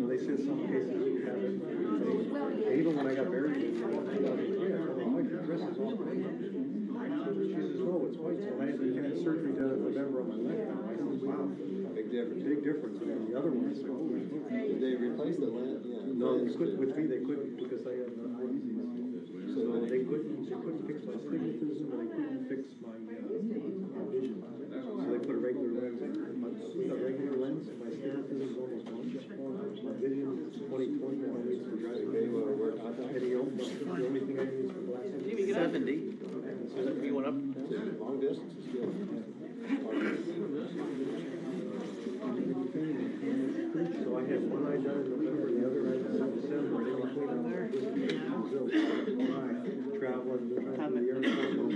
They said some cases you have it. Even when I got married, they said, oh, my dress is all white. She says, no, it's white. So I had surgery done in November on my left. And I said, wow, big difference. Big difference. I mean, the other ones, like, oh, did they replace the lamp? Yeah. No, they couldn't. With me, they couldn't because I have eye disease. So they couldn't fix my stigmatism, and they couldn't fix my vision. So they put a regular lens in. With a regular lens, my stigmatism is almost gone. My vision is 20/20. All I need is for driving. The only thing I need is for glasses. You get 70. You went up? Long distance is good. So I had one eye done in November, the other eye done in December. Traveling, trying to the airport.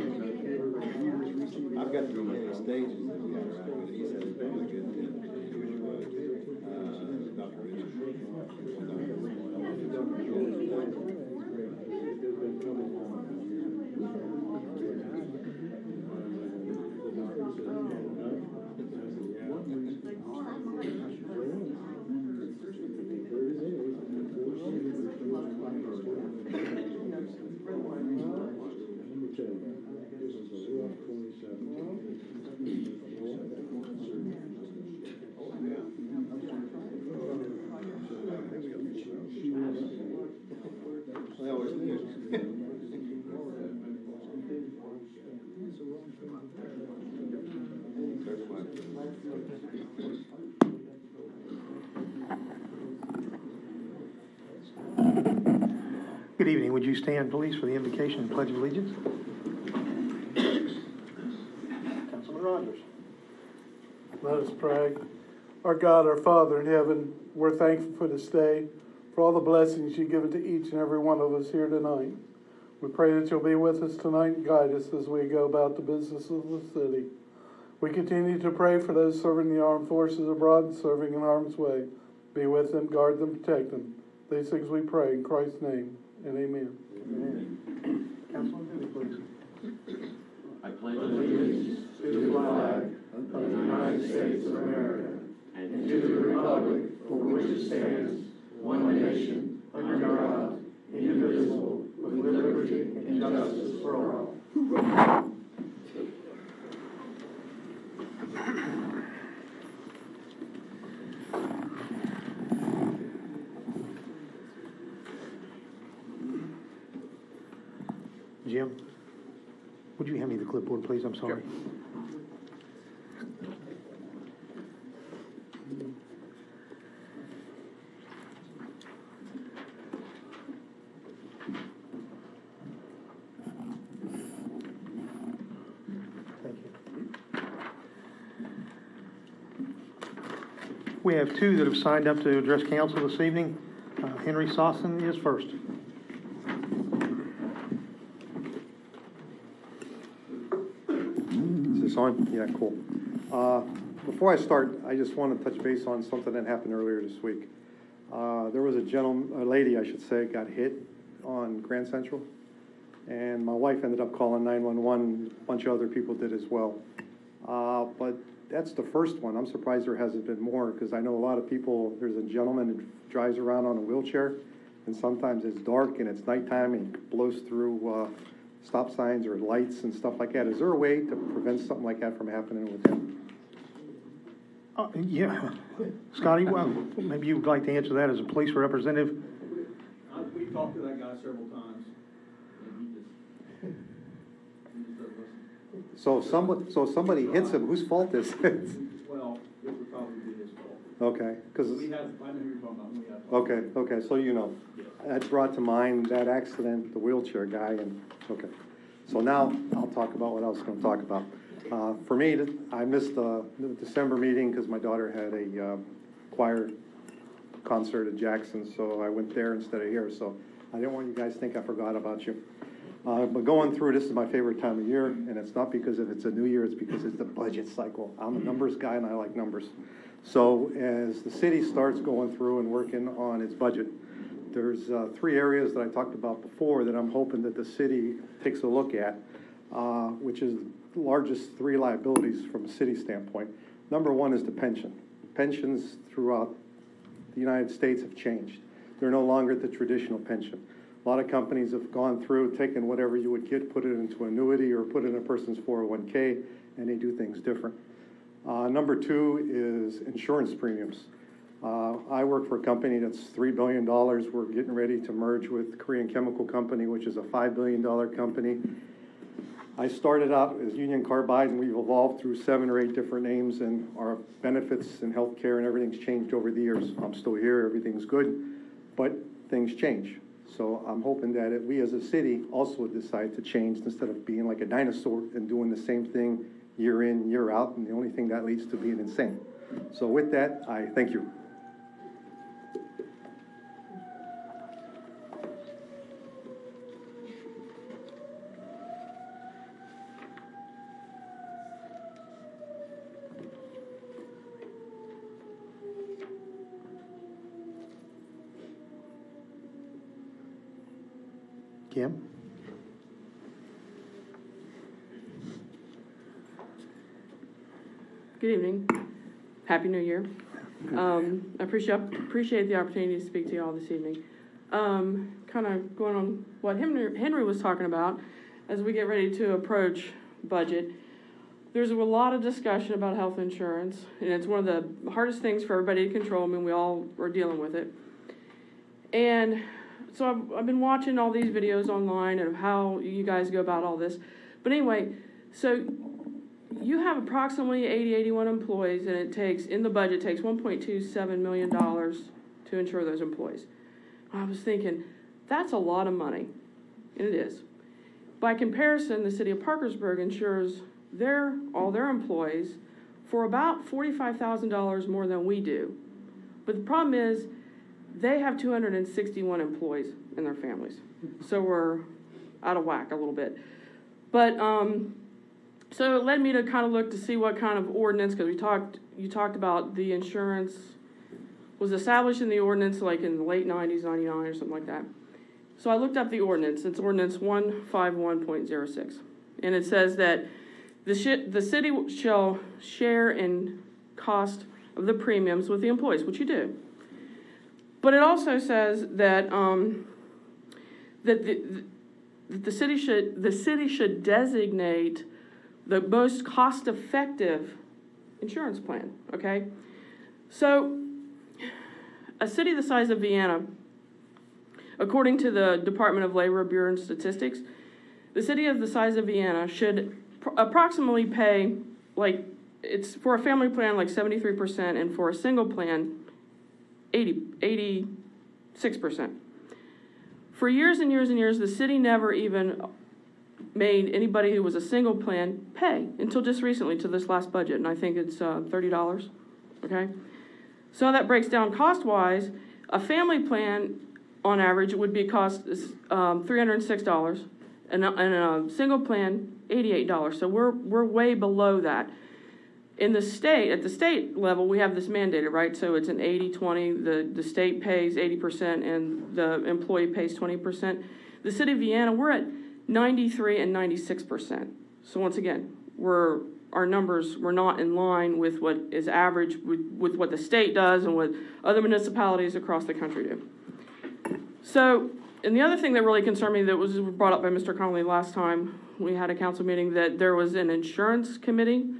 I've got too many stages that we got around, but he said it's very good. Dr. Richard. Good evening. Would you stand, please, for the invocation and pledge of allegiance? Councilman Rogers. Let us pray. Our God, our Father in heaven, we're thankful for this day, for all the blessings you've given to each and every one of us here tonight. We pray that you'll be with us tonight and guide us as we go about the business of the city. We continue to pray for those serving the armed forces abroad and serving in harm's way. Be with them, guard them, protect them. These things we pray in Christ's name, and amen. Amen. Councilman Dooley, please. I pledge allegiance to the flag of the United States of America and to the republic for which it stands, one nation, under God, indivisible, with liberty and justice for all. Jim, would you hand me the clipboard, please? I'm sorry. Sure. Thank you. We have two that have signed up to address council this evening. Henry Sosson is first. On? Yeah, cool. Before I start, I just want to touch base on something that happened earlier this week. There was a lady, I should say, got hit on Grand Central, and my wife ended up calling 911. A bunch of other people did as well. But that's the first one. I'm surprised there hasn't been more, because I know a lot of people. There's a gentleman who drives around on a wheelchair, and sometimes it's dark and it's nighttime and he blows through stop signs or lights and stuff like that. Is there a way to prevent something like that from happening with him? Yeah. Scotty, well, maybe you would like to answer that as a police representative. We talked to that guy several times, and he just doesn't listen. So somebody hits him, whose fault is it? Well, it would probably be his fault. Okay, because I know who you're talking about. okay, so you know. Yes. That brought to mind that accident, the wheelchair guy, and okay. So now I'll talk about what I was going to talk about. For me, I missed the December meeting because my daughter had a choir concert at Jackson, so I went there instead of here. So I didn't want you guys to think I forgot about you. But going through, this is my favorite time of year, and it's not because it's a new year, it's because it's the budget cycle. I'm a numbers guy, and I like numbers. So as the city starts going through and working on its budget, there's three areas that I talked about before that I'm hoping that the city takes a look at, which is the largest three liabilities from a city standpoint. Number one is the pension. pensions throughout the United States have changed. They're no longer the traditional pension. A lot of companies have gone through, taken whatever you would get, put it into annuity or put it in a person's 401k, and they do things different. Number two is insurance premiums. I work for a company that's $3 billion. We're getting ready to merge with Korean Chemical Company, which is a $5 billion company. I started out as Union Carbide, and we've evolved through 7 or 8 different names, and our benefits and healthcare and everything's changed over the years. I'm still here, everything's good, but things change. So I'm hoping that we as a city also decide to change instead of being like a dinosaur and doing the same thing year in, year out, and the only thing that leads to being insane. So with that, I thank you. Kim? Good evening. Happy New Year. I appreciate the opportunity to speak to you all this evening. Kind of going on what Henry was talking about as we get ready to approach budget. There's a lot of discussion about health insurance, and it's one of the hardest things for everybody to control. I mean, we all are dealing with it. And so I've been watching all these videos online of how you guys go about all this. But anyway, so you have approximately 81 employees, and it takes, in the budget, takes $1.27 million to insure those employees. I was thinking, that's a lot of money, and it is. By comparison, the city of Parkersburg insures all their employees for about $45,000 more than we do. But the problem is, they have 261 employees and their families. So we're out of whack a little bit. But, so it led me to kind of look to see what kind of ordinance, because you talked about the insurance was established in the ordinance like in the late 90s, 99 or something like that. So I looked up the ordinance. It's ordinance 151.06. And it says that the city shall share in cost of the premiums with the employees, which you do. But it also says that the city should designate the most cost-effective insurance plan. Okay, so a city the size of Vienna, according to the Department of Labor Bureau and Statistics, the city of the size of Vienna should approximately pay, like, it's for a family plan like 73%, and for a single plan 86%. For years and years and years, the city never even made anybody who was a single plan pay until just recently, to this last budget, and I think it's $30, okay? So that breaks down cost-wise. A family plan, on average, would be cost $306, and a single plan, $88. So we're way below that. In the state, at the state level, we have this mandated, right? So it's an 80-20. The state pays 80% and the employee pays 20%. The city of Vienna, we're at 93 and 96%. So once again, our numbers were not in line with what is average with what the state does and what other municipalities across the country do. So, and the other thing that really concerned me that was brought up by Mr. Connolly last time we had a council meeting, that there was an insurance committee.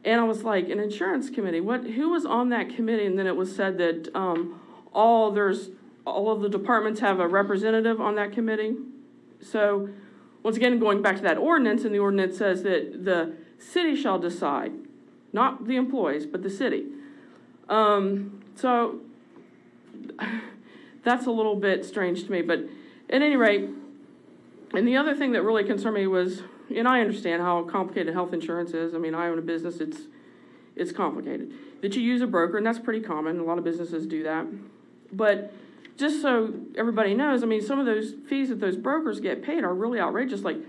And I was like, an insurance committee? Who was on that committee? And then it was said that all of the departments have a representative on that committee. So once again, going back to that ordinance, and the ordinance says that the city shall decide, not the employees, but the city. So that's a little bit strange to me. But at any rate, and the other thing that really concerned me was, and I understand how complicated health insurance is. I mean, I own a business, it's complicated. That you use a broker, and that's pretty common. A lot of businesses do that. But just so everybody knows, I mean, some of those fees that those brokers get paid are really outrageous, like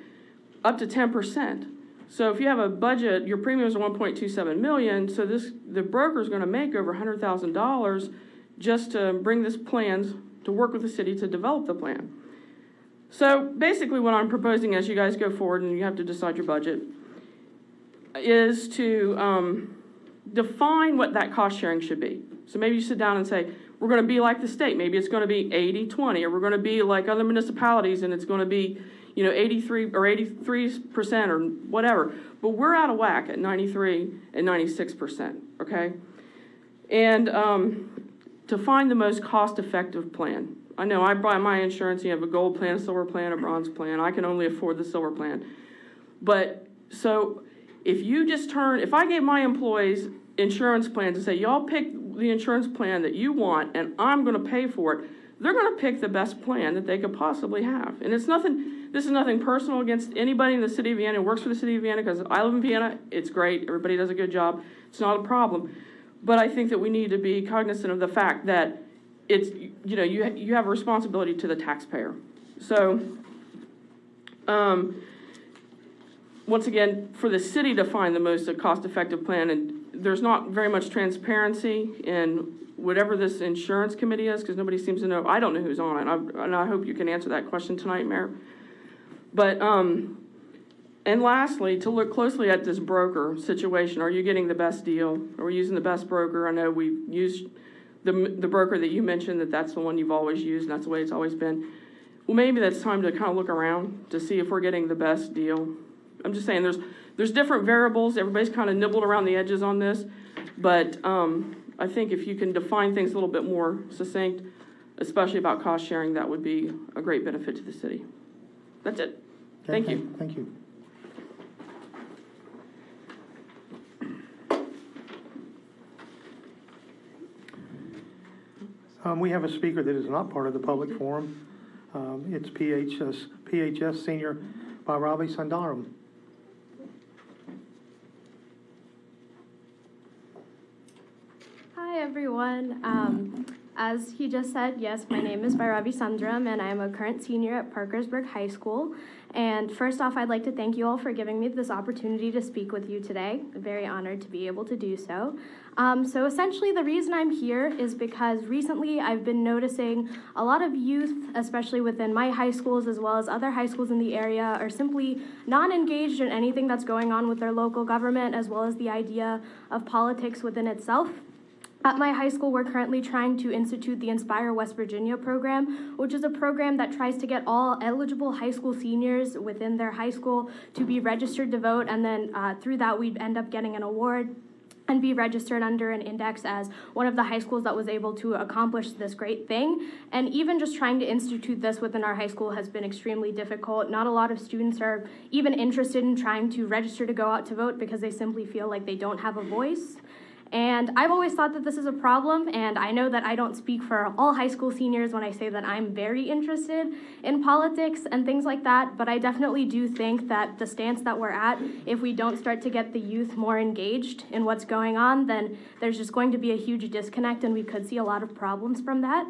up to 10%. So if you have a budget, your premiums are $1.27 million, so the broker's gonna make over $100,000 just to bring this plan to work with the city to develop the plan. So basically what I'm proposing as you guys go forward and you have to decide your budget is to define what that cost sharing should be. So maybe you sit down and say, we're going to be like the state. Maybe it's going to be 80-20, or we're going to be like other municipalities and it's going to be, 83 or 83% or whatever. But we're out of whack at 93 and 96%, okay? And to find the most cost-effective plan. I know I buy my insurance, you have a gold plan, a silver plan, a bronze plan. I can only afford the silver plan. But so if I gave my employees insurance plans and say, y'all pick the insurance plan that you want and I'm going to pay for it, they're going to pick the best plan that they could possibly have. And this is nothing personal against anybody in the city of Vienna who works for the city of Vienna, because I live in Vienna. It's great. Everybody does a good job. It's not a problem. But I think that we need to be cognizant of the fact that it's, you have a responsibility to the taxpayer. So, once again, for the city to find the most cost-effective plan, and there's not very much transparency in whatever this insurance committee is, because nobody seems to know. I don't know who's on it, and I hope you can answer that question tonight, Mayor. But, and lastly, to look closely at this broker situation. Are you getting the best deal? Are we using the best broker? I know we've used the broker that you mentioned, that's the one you've always used, and that's the way it's always been. Well, maybe that's time to kind of look around to see if we're getting the best deal. I'm just saying there's different variables. Everybody's kind of nibbled around the edges on this. But I think if you can define things a little bit more succinct, especially about cost sharing, that would be a great benefit to the city. That's it. Thank you. Thank you. We have a speaker that is not part of the public forum. It's PHS Senior Bhairavi Sundaram. Hi, everyone. As he just said, yes, my name is Bhairavi Sundaram, and I'm a current senior at Parkersburg High School. And first off, I'd like to thank you all for giving me this opportunity to speak with you today. I'm very honored to be able to do so. So essentially, the reason I'm here is because recently I've been noticing a lot of youth, especially within my high schools as well as other high schools in the area, are simply not engaged in anything that's going on with their local government, as well as the idea of politics within itself. At my high school, we're currently trying to institute the Inspire West Virginia program, which is a program that tries to get all eligible high school seniors within their high school to be registered to vote, and then through that we'd end up getting an award and be registered under an index as one of the high schools that was able to accomplish this great thing. And even just trying to institute this within our high school has been extremely difficult. Not a lot of students are even interested in trying to register to go out to vote because they simply feel like they don't have a voice. And I've always thought that this is a problem, and I know that I don't speak for all high school seniors when I say that I'm very interested in politics and things like that, but I definitely do think that the stance that we're at, if we don't start to get the youth more engaged in what's going on, then there's just going to be a huge disconnect, and we could see a lot of problems from that.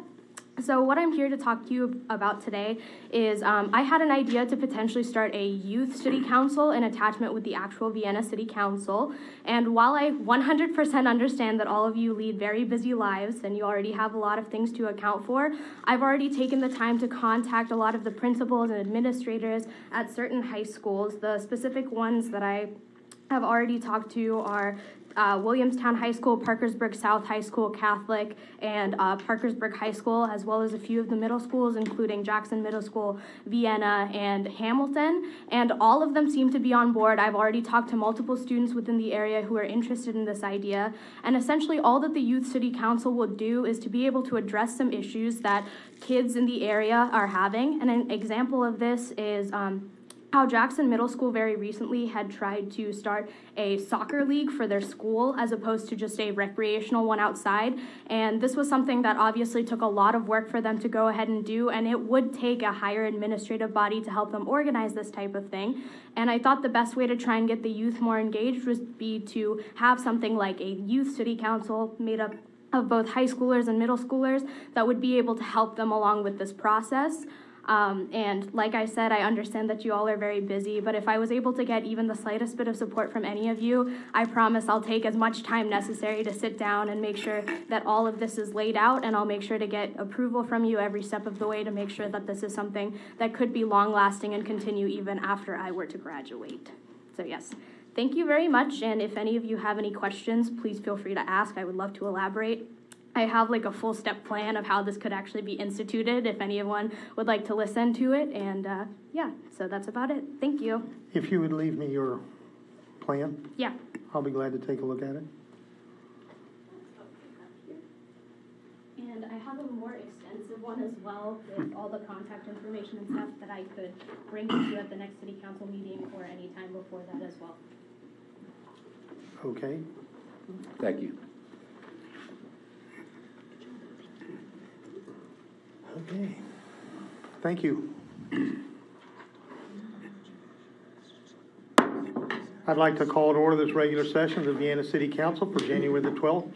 So what I'm here to talk to you about today is I had an idea to potentially start a youth city council in attachment with the actual Vienna City Council. And while I 100% understand that all of you lead very busy lives and you already have a lot of things to account for, I've already taken the time to contact a lot of the principals and administrators at certain high schools. The specific ones that I have already talked to are Williamstown High School, Parkersburg South High School Catholic, and Parkersburg High School, as well as a few of the middle schools, including Jackson Middle School, Vienna, and Hamilton. And all of them seem to be on board. I've already talked to multiple students within the area who are interested in this idea. And essentially all that the Youth City Council will do is to be able to address some issues that kids in the area are having. And an example of this is how Jackson Middle School very recently had tried to start a soccer league for their school as opposed to just a recreational one outside. And this was something that obviously took a lot of work for them to go ahead and do, and it would take a higher administrative body to help them organize this type of thing. And I thought the best way to try and get the youth more engaged would be to have something like a youth city council made up of both high schoolers and middle schoolers that would be able to help them along with this process. And like I said, I understand that you all are very busy, but if I was able to get even the slightest bit of support from any of you, I promise I'll take as much time necessary to sit down and make sure that all of this is laid out, and I'll make sure to get approval from you every step of the way to make sure that this is something that could be long-lasting and continue even after I were to graduate. So yes, thank you very much, and if any of you have any questions, please feel free to ask. I would love to elaborate. I have like a full step plan of how this could actually be instituted if anyone would like to listen to it, and yeah, so that's about it. Thank you. If you would leave me your plan, Yeah. I'll be glad to take a look at it. And I have a more extensive one as well with all the contact information and stuff that I could bring to you at the next city council meeting or any time before that as well. Okay. Thank you. Okay. Thank you. I'd like to call to order this regular session of the Vienna City Council for January the 10th,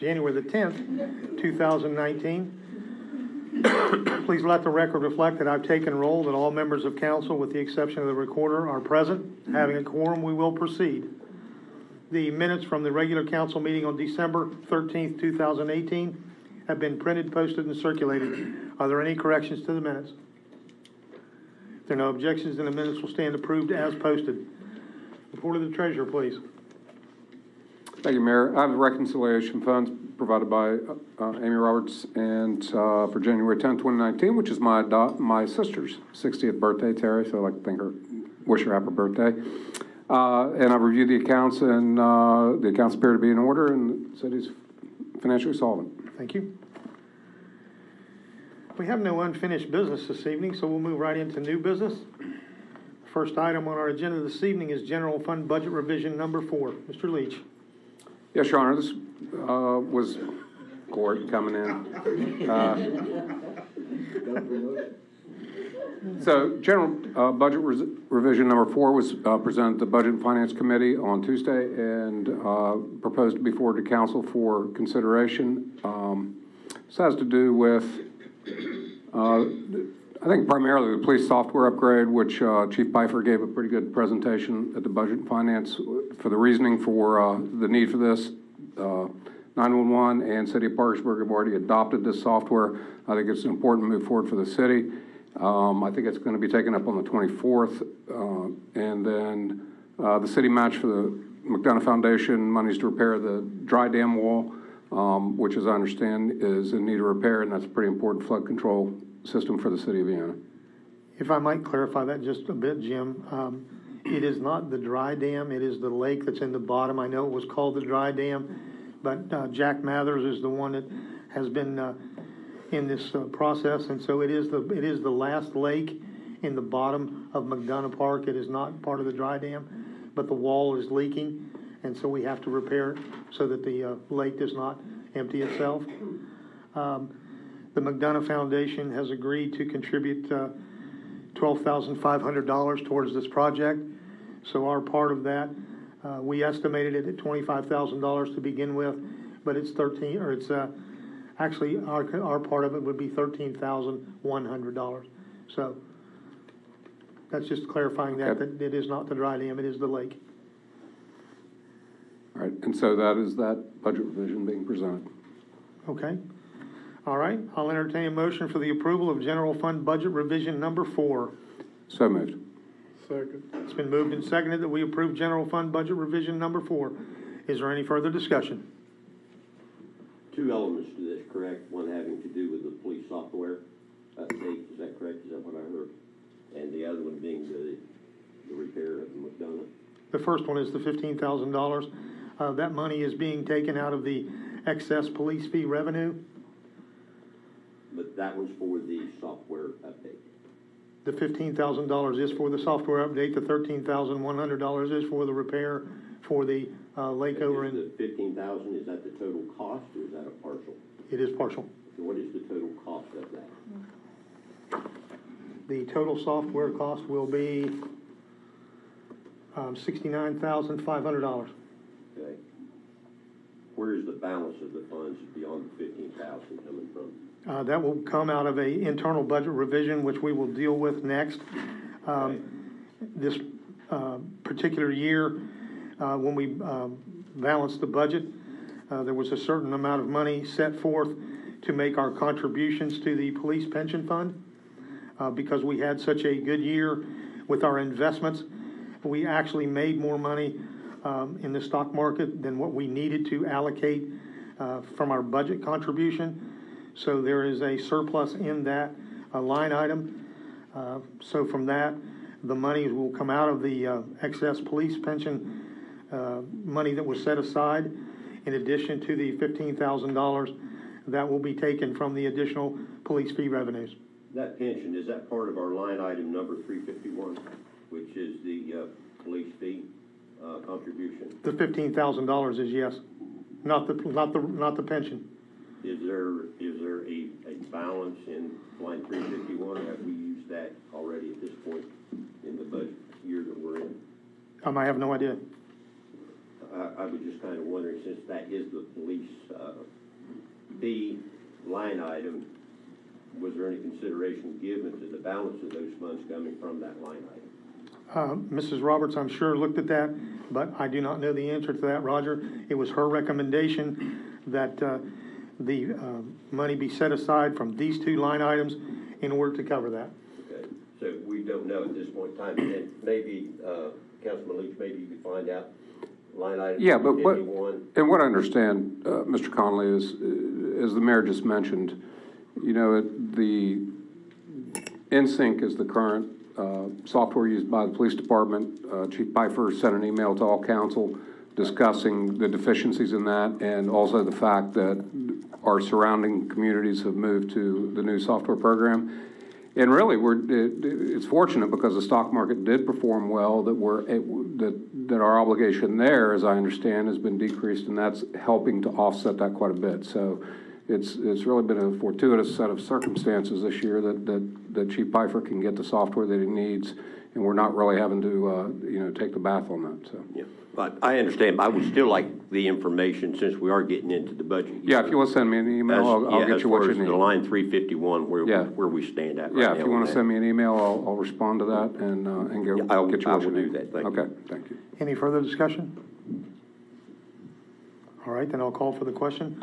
2019. Please let the record reflect that I've taken roll, that all members of council, with the exception of the recorder, are present. Having a quorum, we will proceed. The minutes from the regular council meeting on December 13th, 2018 have been printed, posted, and circulated. Are there any corrections to the minutes? If there are no objections, then the minutes will stand approved as posted. Report of the treasurer, please. Thank you, Mayor. I have the reconciliation funds provided by Amy Roberts and for January 10, 2019, which is my sister's 60th birthday, Terry, so I'd like to thank her, wish her happy birthday. And I've reviewed the accounts, and the accounts appear to be in order, and the city's financially solvent. Thank you. We have no unfinished business this evening, so we'll move right into new business. First item on our agenda this evening is General Fund Budget Revision Number 4. Mr. Leach. Yes, Your Honor, this was court coming in. So General Budget Revision Number 4 was presented to the Budget and Finance Committee on Tuesday and proposed to be forwarded to Council for consideration. This has to do with I think primarily the police software upgrade, which Chief Pfeiffer gave a pretty good presentation at the Budget and Finance for the reasoning for the need for this. 911 and City of Parkersburg have already adopted this software. I think it's an important move forward for the city. I think it's going to be taken up on the 24th. And then the city match for the McDonough Foundation, monies to repair the dry dam wall, which, as I understand, is in need of repair, and that's a pretty important flood control system for the city of Vienna. If I might clarify that just a bit, Jim, it is not the dry dam, it is the lake that's in the bottom. I know it was called the dry dam, but Jack Mathers is the one that has been in this process, and so it is the last lake in the bottom of McDonough Park. It is not part of the dry dam, but the wall is leaking, and so we have to repair it so that the lake does not empty itself. The McDonough Foundation has agreed to contribute $12,500 towards this project. So our part of that, we estimated it at $25,000 to begin with, but it's actually our part of it would be $13,100. So that's just clarifying that it is not the dry dam, it is the lake. All right, and so that is that budget revision being presented. Okay. All right, I'll entertain a motion for the approval of General Fund Budget Revision Number 4. So moved. Second. It's been moved and seconded that we approve General Fund Budget Revision Number 4. Is there any further discussion? Two elements to this, correct? One having to do with the police software update, is that correct? Is that what I heard? And the other one being the repair of the McDonough? The first one is the $15,000. That money is being taken out of the excess police fee revenue. But that was for the software update. The $15,000 is for the software update. The $13,100 is for the repair for the lake over in. The $15,000, is that the total cost or is that a partial? It is partial. So what is the total cost of that? The total software cost will be $69,500. Okay. Where is the balance of the funds beyond the $15,000 coming from? That will come out of an internal budget revision, which we will deal with next. This particular year, when we balanced the budget, there was a certain amount of money set forth to make our contributions to the police pension fund. Because we had such a good year with our investments, we actually made more money in the stock market than what we needed to allocate from our budget contribution. So there is a surplus in that line item. So from that, the money will come out of the excess police pension money that was set aside, in addition to the $15,000 that will be taken from the additional police fee revenues. That pension, is that part of our line item number 351, which is the police fee contribution? The $15,000 is yes, not the pension. Is there a balance in line 351? Have we used that already at this point in the budget year that we're in? I have no idea. I was just kind of wondering, since that is the police fee line item, was there any consideration given to the balance of those funds coming from that line item? Mrs. Roberts, I'm sure, looked at that, but I do not know the answer to that, Roger. It was her recommendation that the money be set aside from these two line items in order to cover that. Okay, so we don't know at this point in time, and maybe, Councilman Leach, maybe you could find out line item. Yeah, but 51. what I understand, Mr. Conley, is, as the mayor just mentioned, you know, the InSync is the current software used by the police department. Chief Pfeiffer sent an email to all council discussing the deficiencies in that, and also the fact that our surrounding communities have moved to the new software program. And really, it's fortunate because the stock market did perform well that our obligation there, as I understand, has been decreased, and that's helping to offset that quite a bit. So it's really been a fortuitous set of circumstances this year that Chief Pfeiffer can get the software that he needs, and we're not really having to take the bath on that. So. Yeah, but I understand. I would still like the information since we are getting into the budget. Yeah, if you want to send me an email, I'll get you what you need. The line 351, where we stand at right now. Yeah, if you want to send me an email, I'll respond to that and get you what you need. I will do that. Thank you. Okay, thank you. Any further discussion? All right, then I'll call for the question.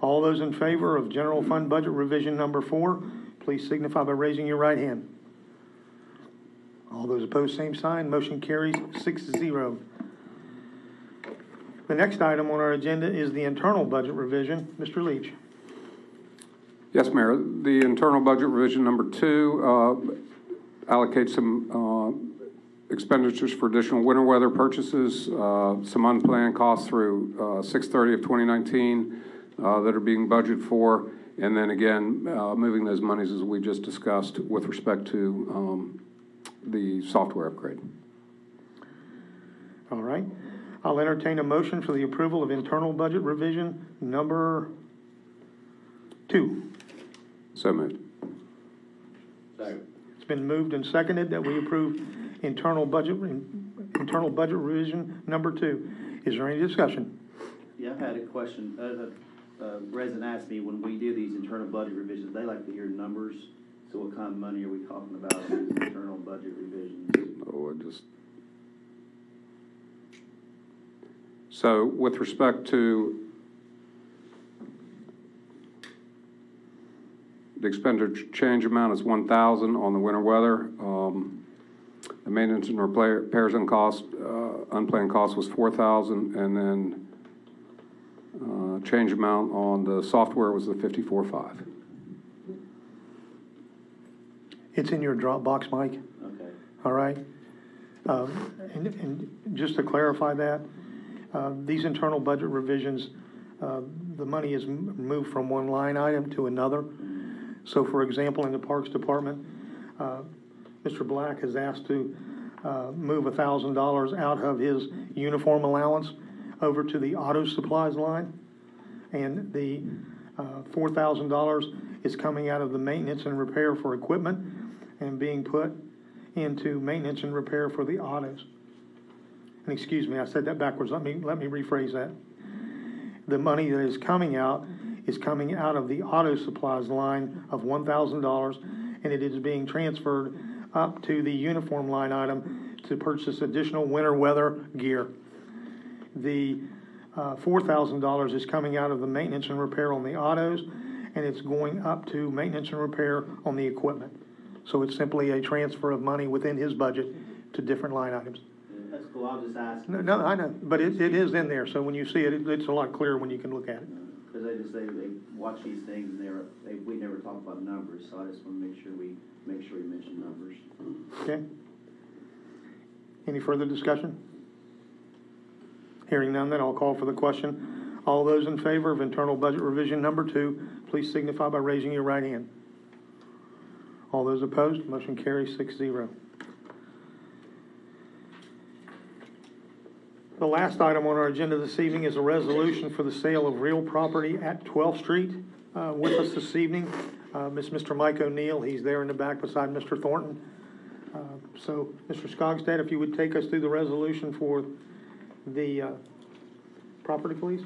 All those in favor of general fund budget revision number 4, please signify by raising your right hand. All those opposed, same sign. Motion carries 6-0. The next item on our agenda is the internal budget revision. Mr. Leach. Yes, Mayor. The internal budget revision number 2 allocates some expenditures for additional winter weather purchases, some unplanned costs through 6/30 of 2019 that are being budgeted for, and then again, moving those monies as we just discussed with respect to the software upgrade. All right. I'll entertain a motion for the approval of internal budget revision number 2. So moved. Second. It's been moved and seconded that we approve internal budget revision number 2. Is there any discussion? Yeah, I've had a question. A resident asked me, when we do these internal budget revisions, they like to hear numbers. So what kind of money are we talking about in these internal budget revisions? So with respect to the expenditure change amount is $1,000 on the winter weather. The maintenance and repairs and cost, unplanned cost was $4,000, and then change amount on the software was the $54,500. It's in your Dropbox, Mike. Okay. All right. And just to clarify that, these internal budget revisions, the money is moved from one line item to another. So, for example, in the Parks Department, Mr. Black has asked to move $1,000 out of his uniform allowance over to the auto supplies line, and the $4,000 is coming out of the maintenance and repair for equipment and being put into maintenance and repair for the autos. And excuse me, I said that backwards. Let me rephrase that. The money that is coming out of the auto supplies line of $1,000, and it is being transferred up to the uniform line item to purchase additional winter weather gear. The $4,000 is coming out of the maintenance and repair on the autos, and it's going up to maintenance and repair on the equipment. So it's simply a transfer of money within his budget to different line items. That's Well, I'll just ask. No, I know, but it is in there, so when you see it, it's a lot clearer when you can look at it. Because they watch these things and we never talk about numbers, so I just want to make sure we mention numbers. Okay? Any further discussion? Hearing none, then I'll call for the question. All those in favor of internal budget revision number 2, please signify by raising your right hand. All those opposed, motion carries 6-0. The last item on our agenda this evening is a resolution for the sale of real property at 12th Street. With us this evening, Mr. Mike O'Neill. He's there in the back beside Mr. Thornton. So, Mr. Skogstad, if you would take us through the resolution for the property, please.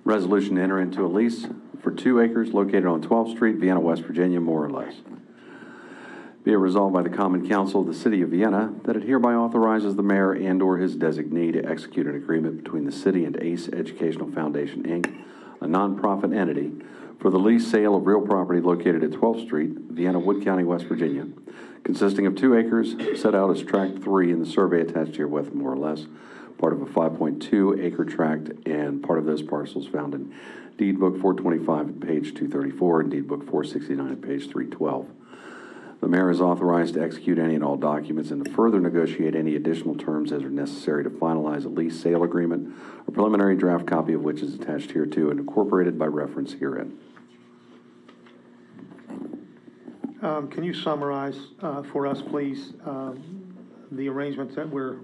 Resolution to enter into a lease for 2 acres located on 12th Street, Vienna, West Virginia, more or less. Be it resolved by the Common Council of the City of Vienna that it hereby authorizes the mayor and/or his designee to execute an agreement between the city and ACE Educational Foundation, Inc., a nonprofit entity, for the lease sale of real property located at 12th Street, Vienna, Wood County, West Virginia, consisting of 2 acres set out as Tract 3 in the survey attached herewith, more or less, part of a 5.2 acre tract, and part of those parcels found in Deed Book 425 at page 234 and Deed Book 469 at page 312. The mayor is authorized to execute any and all documents and to further negotiate any additional terms as are necessary to finalize a lease sale agreement, a preliminary draft copy of which is attached hereto and incorporated by reference herein. Can you summarize for us, please, the arrangements that we're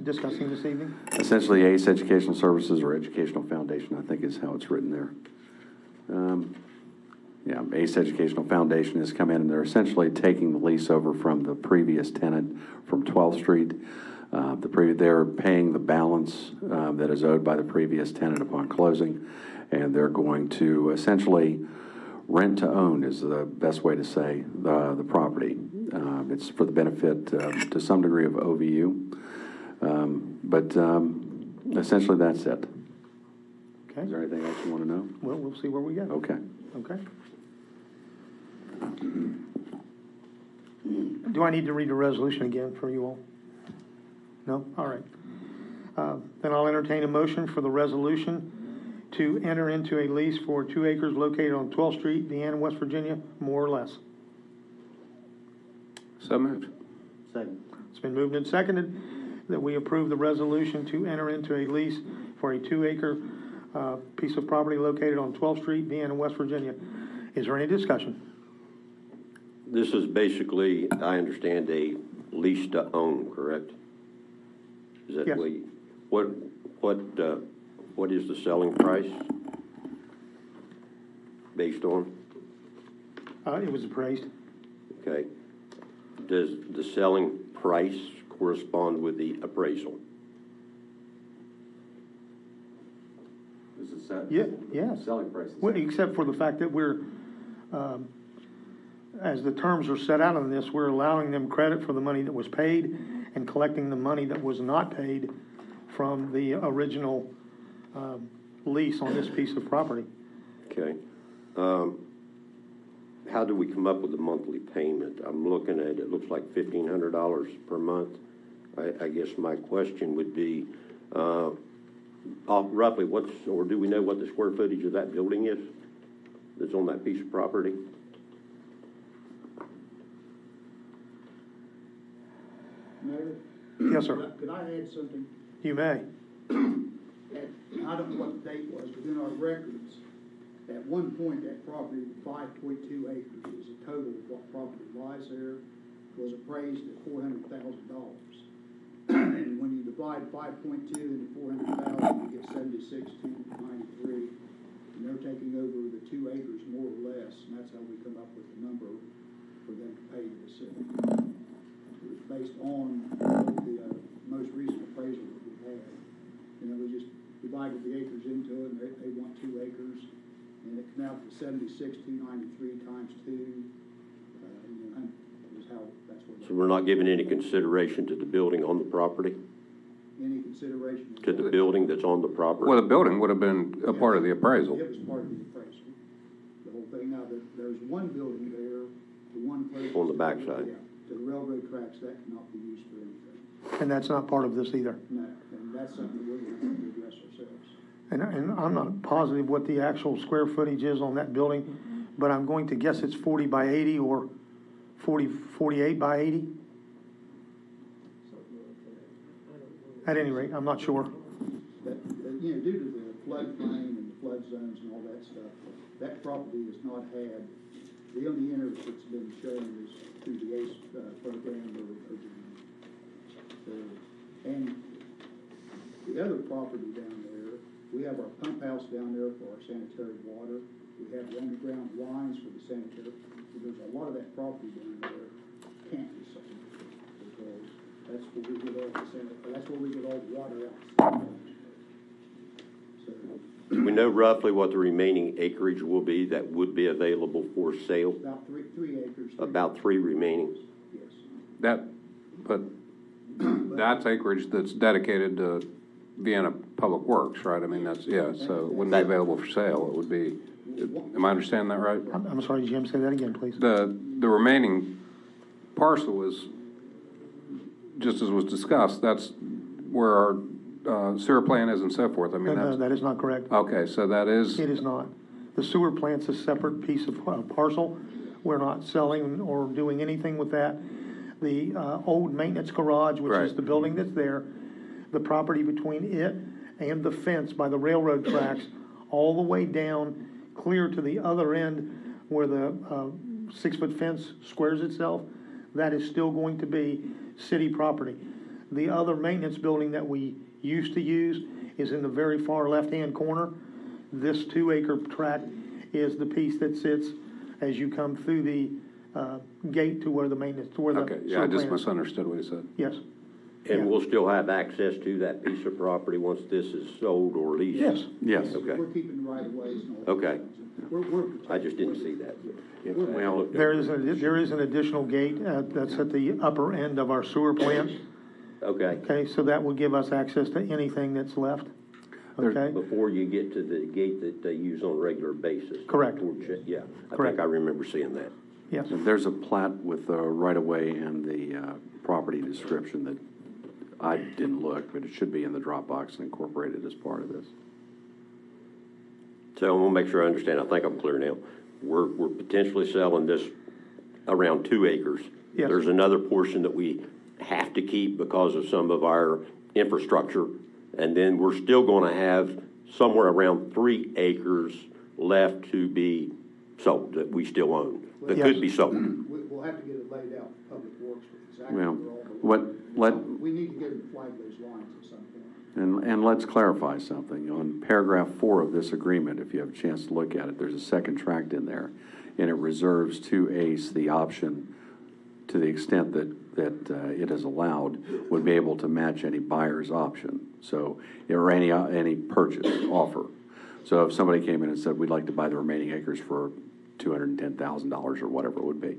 discussing this evening? Essentially, ACE Educational Services or Educational Foundation, I think is how it's written there. ACE Educational Foundation has come in and they're essentially taking the lease over from the previous tenant from 12th Street. They're paying the balance that is owed by the previous tenant upon closing, and they're going to essentially rent to own is the best way to say the property. It's for the benefit to some degree of OVU, but essentially that's it. Okay. Is there anything else you want to know? Well, we'll see where we go. Okay. Okay. Do I need to read the resolution again for you all? No? All right. Then I'll entertain a motion for the resolution to enter into a lease for 2 acres located on 12th Street, Vienna, West Virginia, more or less. So moved. Second. It's been moved and seconded that we approve the resolution to enter into a lease for a 2-acre piece of property located on 12th Street, Vienna, West Virginia. Is there any discussion? This is basically, I understand, a lease to own, correct? Is that Yes. What is the selling price based on? It was appraised. Okay. Does the selling price correspond with the appraisal? This is set. Yeah, yes. Selling price. Well, except for the fact that we're, as the terms are set out on this, we're allowing them credit for the money that was paid and collecting the money that was not paid from the original lease on this piece of property. Okay. How do we come up with the monthly payment? I'm looking at, it looks like $1,500 per month. I guess my question would be, roughly or do we know what the square footage of that building is that's on that piece of property? Mayor? Yes, sir. Could I add something? You may. I don't know what the date was, but in our records, at one point, that property, 5.2 acres, is the total of what property lies there, was appraised at $400,000. And when you divide 5.2 into 400,000, you get 76,293. And they're taking over the 2 acres more or less, and that's how we come up with the number for them to pay to the city. It was based on the most recent appraisal that we had. You know, we just divided the acres into it, and they want 2 acres. and it came out to 76,293 times 2, is how, that's what. So we're not giving any consideration to the building on the property? Any consideration? To the building that's on the property? Well, the building would have been a part of the appraisal. It was part of the appraisal, the whole thing. Now, there's one building there, the one closest. On the backside. Yeah, to the railroad tracks, that cannot be used for anything. And that's not part of this either. No, and that's something that we're going to have to address ourselves. And I'm not positive what the actual square footage is on that building, but I'm going to guess it's 40 by 80 or 48 by 80. At any rate, I'm not sure. But, due to the floodplain and the flood zones and all that stuff, that property has not had, the only interest that's been shown is through the ACE program or so, and the other property down there, we have our pump house down there for our sanitary water. We have the underground lines for the sanitary. There's a lot of that property down there can't be sold because that's where we get all the that's where we get all the water out. So, Do we know roughly what the remaining acreage will be that would be available for sale? about three acres. About 3 remaining? Yes. But that's acreage that's dedicated to Vienna Public Works, right? I mean, that's, yeah, so it wouldn't be available for sale. It would be, am I understanding that right? I'm sorry, Jim, say that again, please. The remaining parcel is, just as was discussed, that's where our sewer plant is and so forth. I mean, No, that's, that is not correct. okay, so that is, It is not. The sewer plant's a separate piece of parcel. We're not selling or doing anything with that. The old maintenance garage, which is Right. the building that's there, the property between it and the fence by the railroad tracks, all the way down, clear to the other end where the 6-foot fence squares itself, that is still going to be city property. The other maintenance building that we used to use is in the very far left-hand corner. This 2-acre tract is the piece that sits as you come through the gate to where the maintenance, to where the okay, yeah, sewer I just plant is. misunderstood what he said. Yes. And we'll still have access to that piece of property once this is sold or leased? Yes. Yes. Okay. We're keeping the right of ways and all that. Okay. We're I just didn't see that. Well, There is an additional gate that's at the upper end of our sewer plant. Okay. Okay, so that will give us access to anything that's left. Okay? Before you get to the gate that they use on a regular basis? Correct. Yeah, I Correct. think I remember seeing that. Yes. There's a plat with the right-of-way and the property description that I didn't look, but it should be in the Dropbox and incorporated as part of this. So I'm gonna make sure I understand. I think I'm clear now. We're potentially selling this around 2 acres. Yes. There's another portion that we have to keep because of some of our infrastructure. And then we're still gonna have somewhere around 3 acres left to be sold, that we still own, that could be sold. We'll have to get it laid out for Public Works exactly Well, where all the. We need to get them to flag those lines at some point. And let's clarify something. On paragraph 4 of this agreement, if you have a chance to look at it, there's a second tract in there, and it reserves to ACE the option, to the extent that it is allowed, would be able to match any buyer's option, so, or any purchase offer. So if somebody came in and said, we'd like to buy the remaining acres for $210,000 or whatever it would be,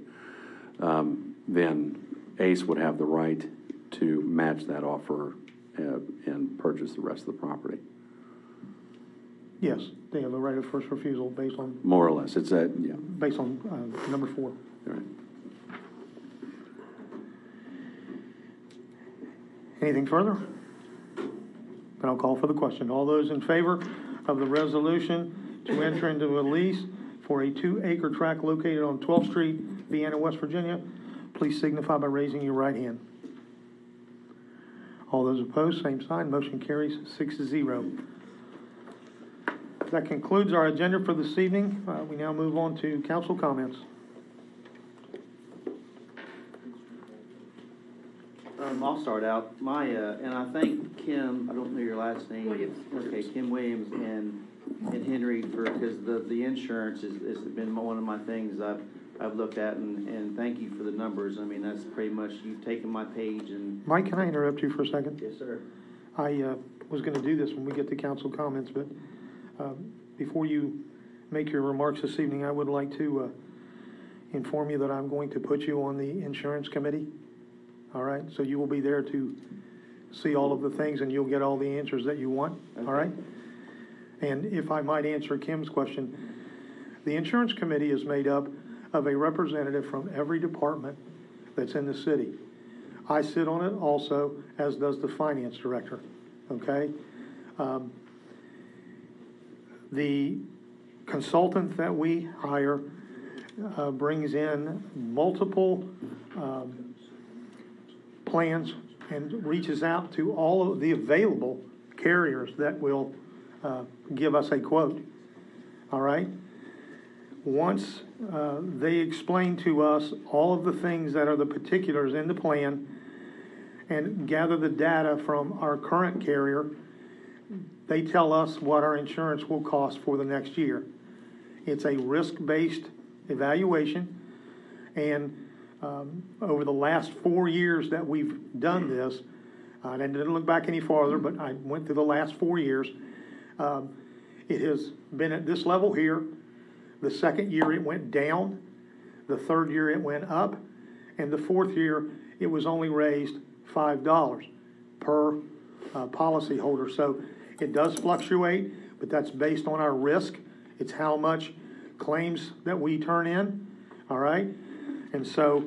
then ACE would have the right to match that offer and purchase the rest of the property. Yes, they have the right of first refusal based on, More or less, it's a, yeah. based on number 4. All right. Anything further? Then I'll call for the question. All those in favor of the resolution to enter into a lease for a 2-acre tract located on 12th Street, Vienna, West Virginia, please signify by raising your right hand. All those opposed, same sign. Motion carries 6-0. That concludes our agenda for this evening. We now move on to council comments. I'll start out. And I thank Kim, I don't know your last name. Williams. Okay, Kim Williams and Henry because the insurance has been one of my things I've looked at and thank you for the numbers. I mean, that's pretty much, you've taken my page and. Mike, can I interrupt you for a second? Yes, sir. I was going to do this when we get to council comments, but before you make your remarks this evening, I would like to inform you that I'm going to put you on the insurance committee. All right, so you will be there to see all of the things, and you'll get all the answers that you want, all right? And if I might answer Kim's question, the insurance committee is made up of a representative from every department that's in the city. I sit on it also, as does the finance director, okay? The consultant that we hire brings in multiple plans and reaches out to all of the available carriers that will give us a quote, all right? Once they explain to us all of the things that are the particulars in the plan and gather the data from our current carrier, they tell us what our insurance will cost for the next year. It's a risk-based evaluation, and over the last 4 years that we've done this, I didn't look back any farther, but I went through the last 4 years. It has been at this level here. The second year it went down. The third year it went up. And the fourth year it was only raised $5 per policyholder. So it does fluctuate, but that's based on our risk. It's how much claims that we turn in, all right? And so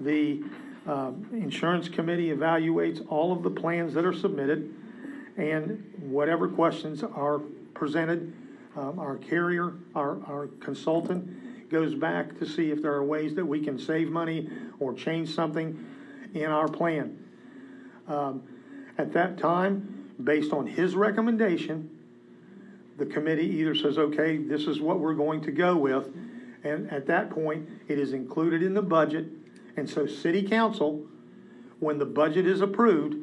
the insurance committee evaluates all of the plans that are submitted, and whatever questions are presented, our carrier, our consultant goes back to see if there are ways that we can save money or change something in our plan. At that time, based on his recommendation, the committee either says, okay, this is what we're going to go with, and at that point, it is included in the budget, and so city council, when the budget is approved,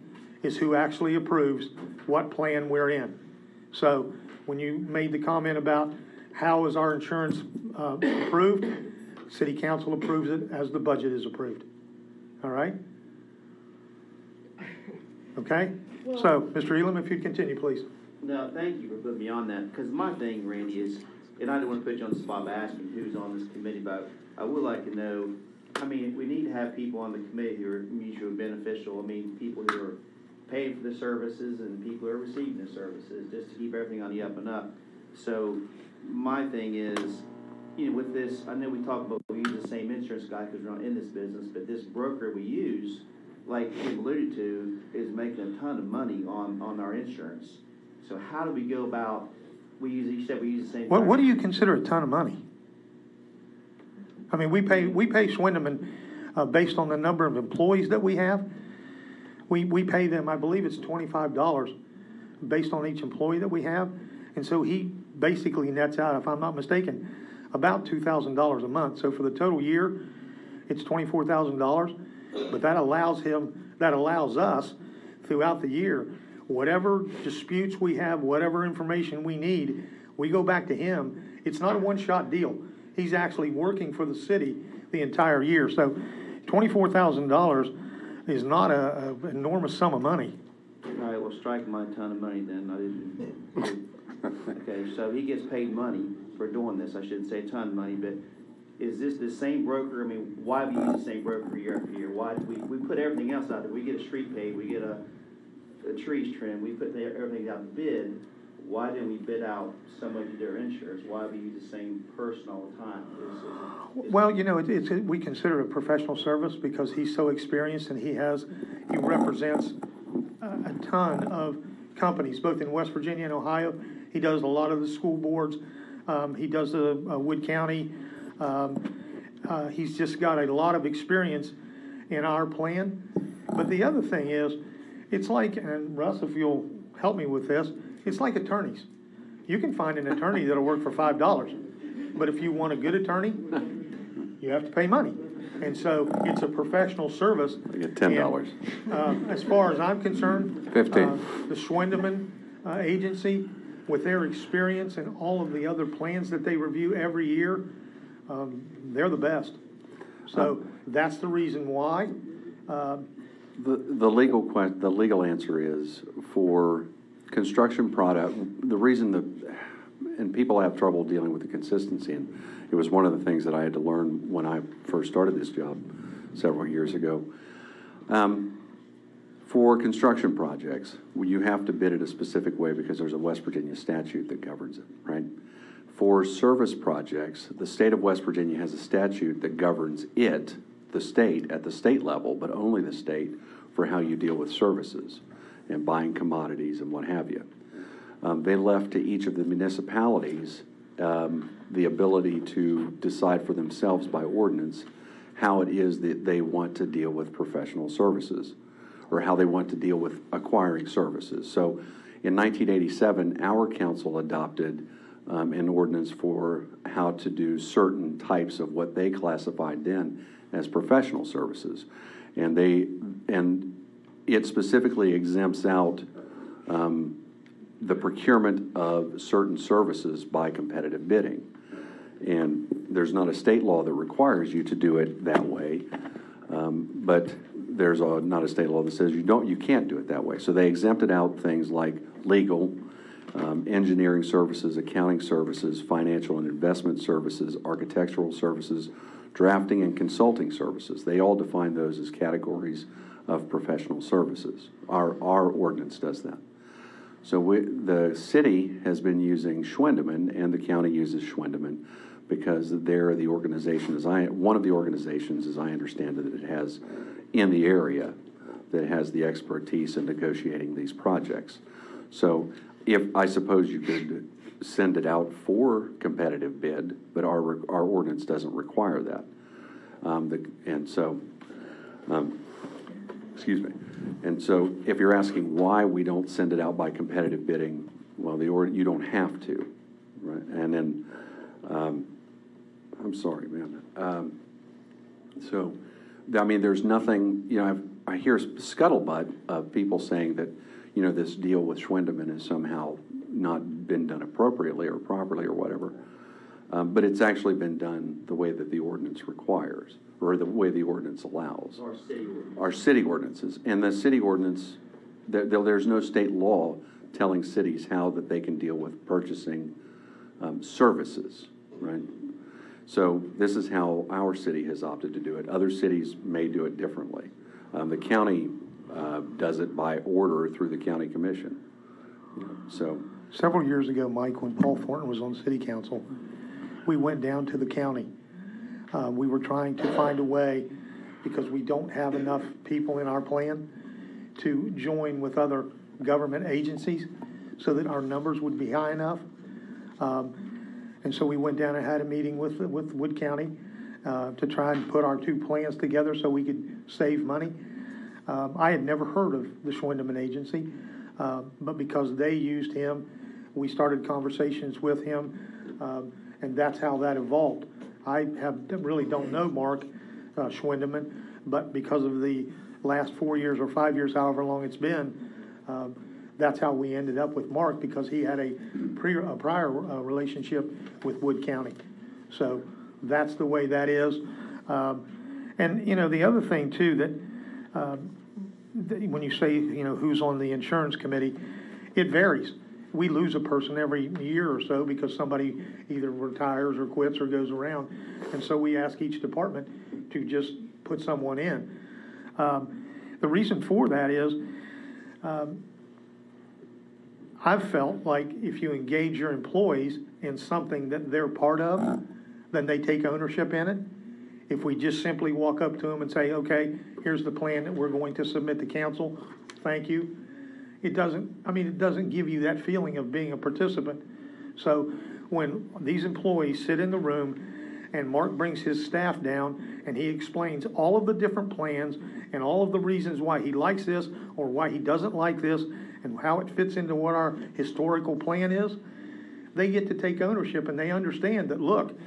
is who actually approves what plan we're in. So when you made the comment about how is our insurance approved, city council approves it as the budget is approved. All right? Okay? So, Mr. Elam, if you'd continue, please. No, thank you for putting me on that, because my thing, Randy, is, and I didn't want to put you on the spot by asking who's on this committee, but I would like to know, I mean, we need to have people on the committee who are mutually beneficial. I mean, people who are paying for the services and people who are receiving the services, just to keep everything on the up and up. So my thing is, you know, with this, I know we talk about we use the same insurance guy because we're not in this business, but this broker we use, like Kim alluded to, is making a ton of money on our insurance. So how do we go about, you said we use the same. What do you consider a ton of money? I mean, we pay Swindeman based on the number of employees that we have. We pay them, I believe it's $25 based on each employee that we have. And so he basically nets out, if I'm not mistaken, about $2,000 a month. So for the total year, it's $24,000. But that allows us throughout the year, whatever disputes we have, whatever information we need, we go back to him. It's not a one-shot deal. He's actually working for the city the entire year. So $24,000 is not an enormous sum of money. All right, well, strike my ton of money then. I didn't. Okay, so he gets paid money for doing this. I shouldn't say a ton of money, but is this the same broker? I mean, why do we use the same broker year after year? Why do we put everything else out there? We get a street paved, we get a trees trimmed, we put everything out to bid. Why didn't we bid out somebody to do our insurance? Why do we use the same person all the time? Well, you know, we consider it a professional service because he's so experienced and he represents a ton of companies, both in West Virginia and Ohio. He does a lot of the school boards. He does the Wood County. He's just got a lot of experience in our plan. But the other thing is, it's like, and Russ, if you'll help me with this, it's like attorneys. You can find an attorney that'll work for $5, but if you want a good attorney, you have to pay money. And so it's a professional service. I get $10. And, as far as I'm concerned, $15. The Schwendeman agency, with their experience and all of the other plans that they review every year, they're the best. So that's the reason why. The legal answer is for construction product. The reason and people have trouble dealing with the consistency, and it was one of the things that I had to learn when I first started this job several years ago. For construction projects, you have to bid it a specific way because there's a West Virginia statute that governs it, right? For service projects, the state of West Virginia has a statute that governs it, the state, at the state level, but only the state, for how you deal with services and buying commodities and what have you. They left to each of the municipalities the ability to decide for themselves by ordinance how it is that they want to deal with professional services, or how they want to deal with acquiring services. So in 1987, our council adopted an ordinance for how to do certain types of what they classified then as professional services. And it specifically exempts out the procurement of certain services by competitive bidding. And there's not a state law that requires you to do it that way, but there's not a state law that says you can't do it that way. So they exempted out things like legal, engineering services, accounting services, financial and investment services, architectural services, drafting and consulting services. They all define those as categories of professional services. Our ordinance does that. So the city has been using Schwendeman, and the county uses Schwendeman because they're the organization, one of the organizations, as I understand it, that it has in the area that has the expertise in negotiating these projects. So I suppose you could send it out for competitive bid, but our ordinance doesn't require that. Excuse me. And so if you're asking why we don't send it out by competitive bidding, well, you don't have to, right? And then, I'm sorry, man. There's nothing, I hear scuttlebutt of people saying that, this deal with Schwendeman has somehow not been done appropriately or properly or whatever. But it's actually been done the way that the ordinance requires, or the way the ordinance allows. Our city ordinances. And the city ordinance, there's no state law telling cities how that they can deal with purchasing services, right? So this is how our city has opted to do it. Other cities may do it differently. The county does it by order through the county commission. So several years ago, Mike, when Paul Thornton was on city council, we went down to the county. We were trying to find a way, because we don't have enough people in our plan, to join with other government agencies so that our numbers would be high enough. And so we went down and had a meeting with Wood County to try and put our two plans together so we could save money. I had never heard of the Schwendeman Agency, but because they used him, we started conversations with him, and that's how that evolved. I really don't know Mark Schwendeman, but because of the last 4 years or 5 years, however long it's been, that's how we ended up with Mark, because he had a prior relationship with Wood County. So that's the way that is. And, the other thing, too, that when you say, who's on the insurance committee, it varies. We lose a person every year or so because somebody either retires or quits or goes around. And so we ask each department to just put someone in. The reason for that is I've felt like if you engage your employees in something that they're part of, then they take ownership in it. If we just simply walk up to them and say, okay, here's the plan that we're going to submit to council, thank you. It doesn't give you that feeling of being a participant. So when these employees sit in the room and Mark brings his staff down and he explains all of the different plans and all of the reasons why he likes this or why he doesn't like this and how it fits into what our historical plan is, they get to take ownership, and they understand that, look,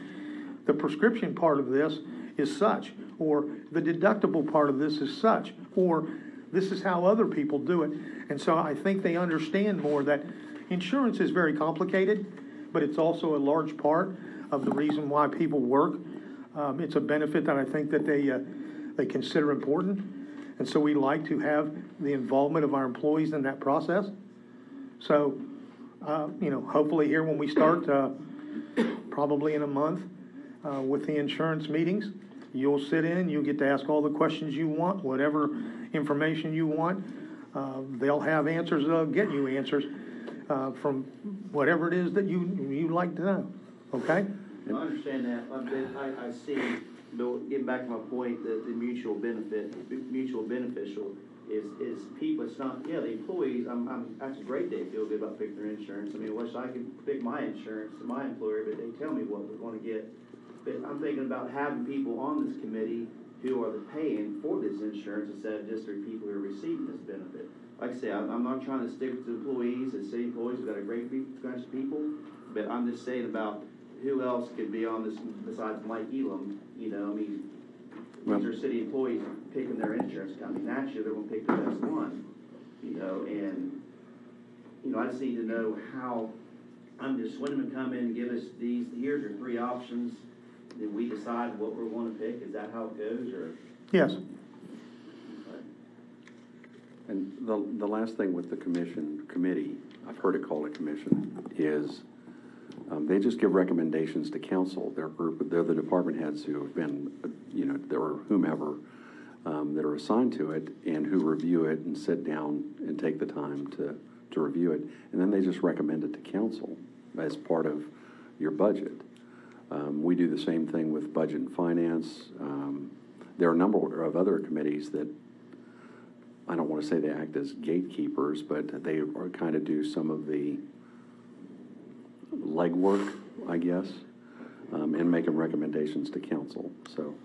the prescription part of this is such, or the deductible part of this is such, or this is how other people do it. And so I think they understand more that insurance is very complicated, but it's also a large part of the reason why people work. It's a benefit that I think that they consider important. And so we like to have the involvement of our employees in that process. So hopefully here when we start, probably in a month, with the insurance meetings, you'll sit in, you'll get to ask all the questions you want, whatever information you want. They'll have answers, they'll get you answers, from whatever it is that you'd like to know, okay? I understand that, I see, Bill, getting back to my point, that the mutual beneficial is people, it's not, yeah, the employees, that's a great day, feel good about picking their insurance. I mean, I wish I could pick my insurance to my employer, but they tell me what we're gonna get. But I'm thinking about having people on this committee who are the paying for this insurance instead of just the people who are receiving this benefit. Like I say, I'm not trying to stick to employees, the city employees, we've got a great bunch of people, but I'm just saying about who else could be on this besides Mike Elam, these are city employees picking their insurance company. Naturally, they're gonna pick the best one, and, I just need to know how, I'm just wanting to come in and give us here's your three options, then we decide what we're gonna pick, is that how it goes, or? Yes. And the last thing with the committee, I've heard it called a commission, is they just give recommendations to council. They're the department heads who have been, or whomever, that are assigned to it and who review it and sit down and take the time to review it. And then they just recommend it to council as part of your budget. We do the same thing with budget and finance. There are a number of other committees that, I don't want to say they act as gatekeepers, but they kind of do some of the legwork, I guess, and making recommendations to council. So,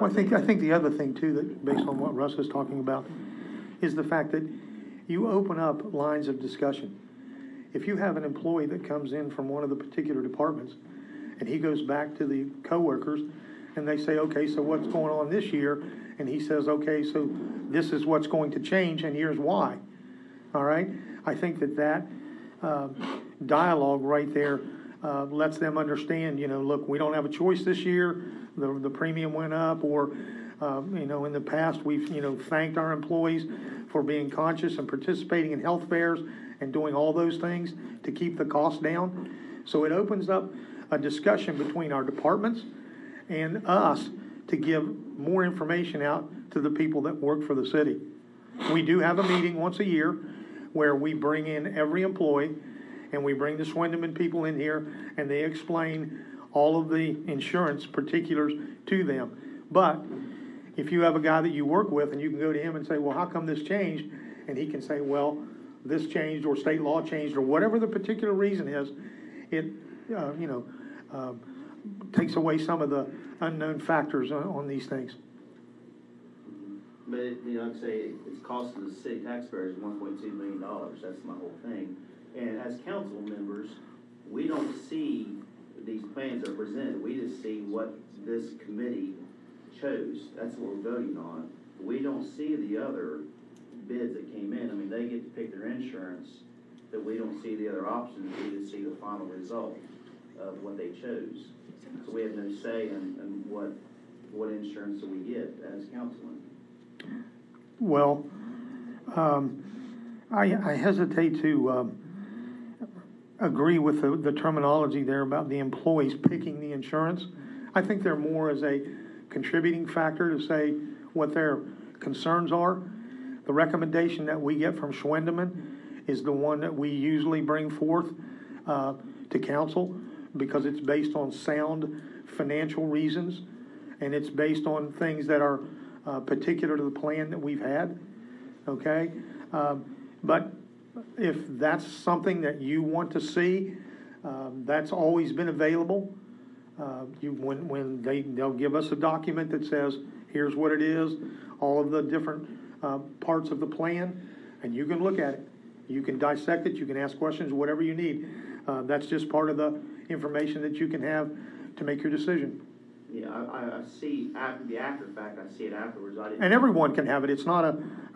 Well, I think the other thing too, that based on what Russ is talking about, is the fact that you open up lines of discussion. If you have an employee that comes in from one of the particular departments, and he goes back to the coworkers, and they say, okay, so what's going on this year? And he says, okay, so this is what's going to change, and here's why. All right? I think that dialogue right there lets them understand, look, we don't have a choice this year. The premium went up, or, in the past, we've, thanked our employees for being conscious and participating in health fairs and doing all those things to keep the cost down. So it opens up a discussion between our departments and us to give more information out to the people that work for the city. We do have a meeting once a year where we bring in every employee, and we bring the Swindon people in here, and they explain all of the insurance particulars to them. But if you have a guy that you work with, and you can go to him and say, well, how come this changed? And he can say, well, this changed, or state law changed, or whatever the particular reason is, it, takes away some of the unknown factors on these things. But, like I say, it's costing the city taxpayers $1.2 million. That's my whole thing. And as council members, we don't see these plans that are presented. We just see what this committee chose. That's what we're voting on. We don't see the other bids that came in. I mean, they get to pick their insurance, but we don't see the other options. We just see the final result of what they chose. So we have no say in what insurance do we get as councilmen. Well, I hesitate to agree with the terminology there about the employees picking the insurance. I think they're more as a contributing factor to say what their concerns are. The recommendation that we get from Schwendeman is the one that we usually bring forth to council, because it's based on sound financial reasons, and it's based on things that are particular to the plan that we've had, okay? But if that's something that you want to see, that's always been available. When they'll give us a document that says, here's what it is, all of the different parts of the plan, and you can look at it. You can dissect it, you can ask questions, whatever you need. That's just part of the information that you can have to make your decision. Yeah, I see after the after fact. I see it afterwards. And everyone can have it. It's not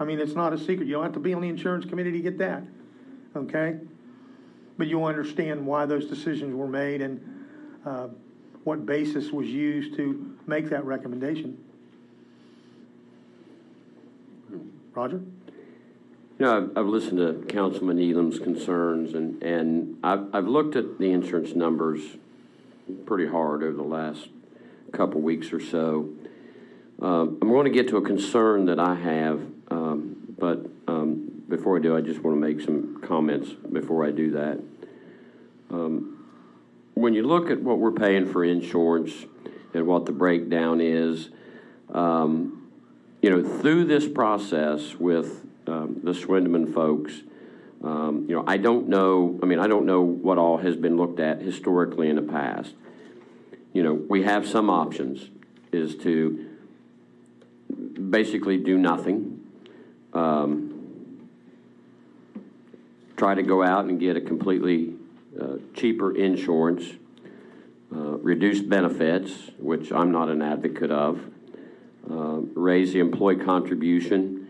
it's not a secret. You don't have to be on the insurance committee to get that, okay? But you'll understand why those decisions were made and what basis was used to make that recommendation. Roger? You know, I've listened to Councilman Elam's concerns, and I've looked at the insurance numbers pretty hard over the last couple weeks or so. I'm going to get to a concern that I have, but before I do, I just want to make some comments before I do that. When you look at what we're paying for insurance and what the breakdown is, you know, through this process with the Swindman folks, you know, I don't know what all has been looked at historically in the past. You know, we have some options, is to basically do nothing, try to go out and get a completely cheaper insurance, reduce benefits, which I'm not an advocate of, raise the employee contribution,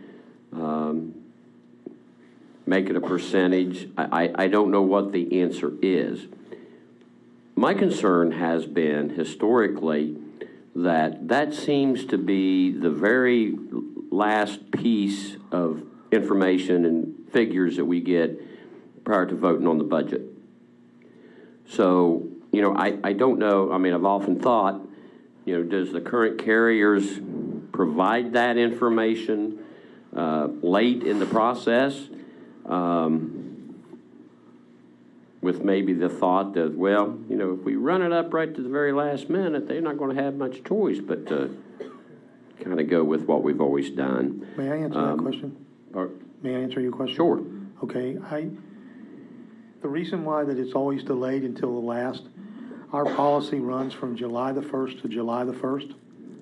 make it a percentage. I don't know what the answer is. My concern has been historically that seems to be the very last piece of information and figures that we get prior to voting on the budget. So, you know, I don't know. I mean, I've often thought, you know, does the current carriers provide that information late in the process? With maybe the thought that, well, you know, if we run it up right to the very last minute, they're not going to have much choice but to kind of go with what we've always done. May I answer that question? May I answer your question? Sure. Okay. The reason why that it's always delayed until the last, our policy runs from July the 1st to July the 1st,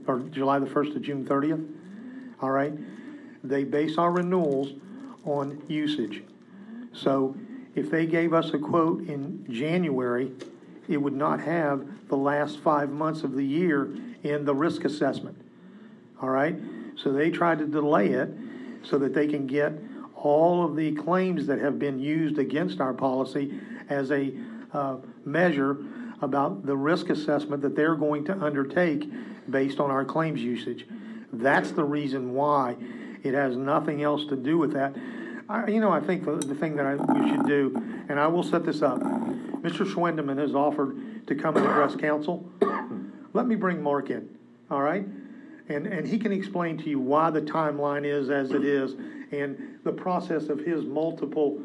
or July the 1st to June 30th. All right? They base our renewals on usage. So if they gave us a quote in January, it would not have the last 5 months of the year in the risk assessment. All right? So they tried to delay it so that they can get all of the claims that have been used against our policy as a measure about the risk assessment that they're going to undertake based on our claims usage. That's the reason why. It has nothing else to do with that. I think the thing that we should do, and I will set this up, Mr. Schwendeman has offered to come and address council. Let me bring Mark in, all right? And he can explain to you why the timeline is as it is and the process of his multiple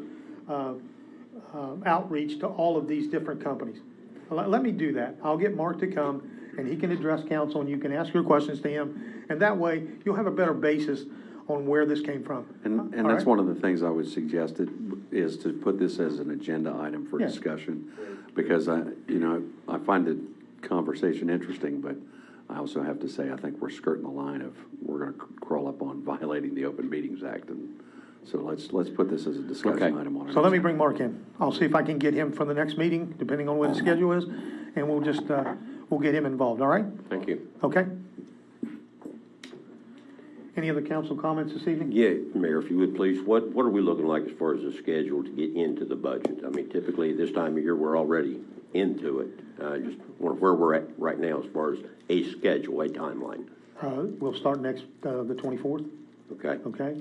outreach to all of these different companies. Let me do that. I'll get Mark to come, and he can address council, and you can ask your questions to him, and that way you'll have a better basis on where this came from. And that's one of the things I would suggest is to put this as an agenda item for discussion, because I find the conversation interesting, but I also have to say I think we're skirting the line of we're going to crawl up on violating the Open Meetings Act, and so let's put this as a discussion item on it. So let me bring Mark in. I'll see if I can get him for the next meeting, depending on what his schedule is, and we'll just we'll get him involved. All right? Thank you. Okay. Any other council comments this evening? Yeah, Mayor, if you would please, what are we looking like as far as the schedule to get into the budget? I mean, typically this time of year, we're already into it. Just wonder where we're at right now as far as a schedule, a timeline. We'll start next, the 24th. Okay. Okay.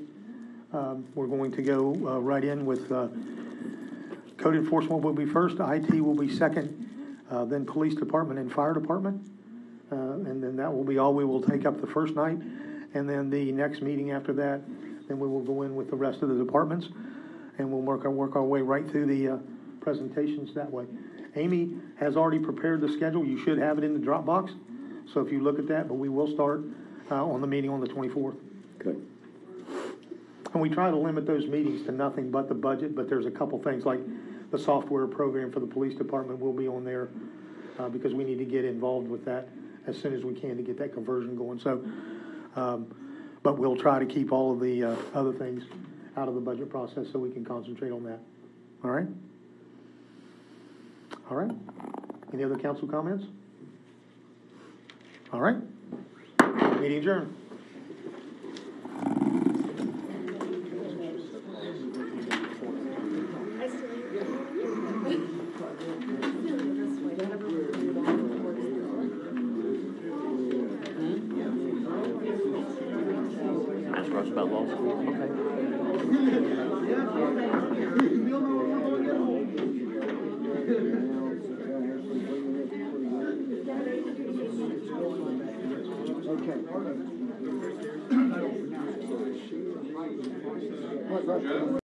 We're going to go right in with code enforcement will be first, IT will be second, then police department and fire department. And then that will be all we will take up the first night. And then the next meeting after that, then we will go in with the rest of the departments, and we'll work our way right through the presentations that way. Amy has already prepared the schedule. You should have it in the Dropbox. So if you look at that, but we will start on the meeting on the 24th. Okay. And we try to limit those meetings to nothing but the budget, but there's a couple things like the software program for the police department will be on there because we need to get involved with that as soon as we can to get that conversion going. So. But we'll try to keep all of the other things out of the budget process so we can concentrate on that. All right? All right. Any other council comments? All right. Meeting adjourned. Ask Russ about law school. Okay. Jeff?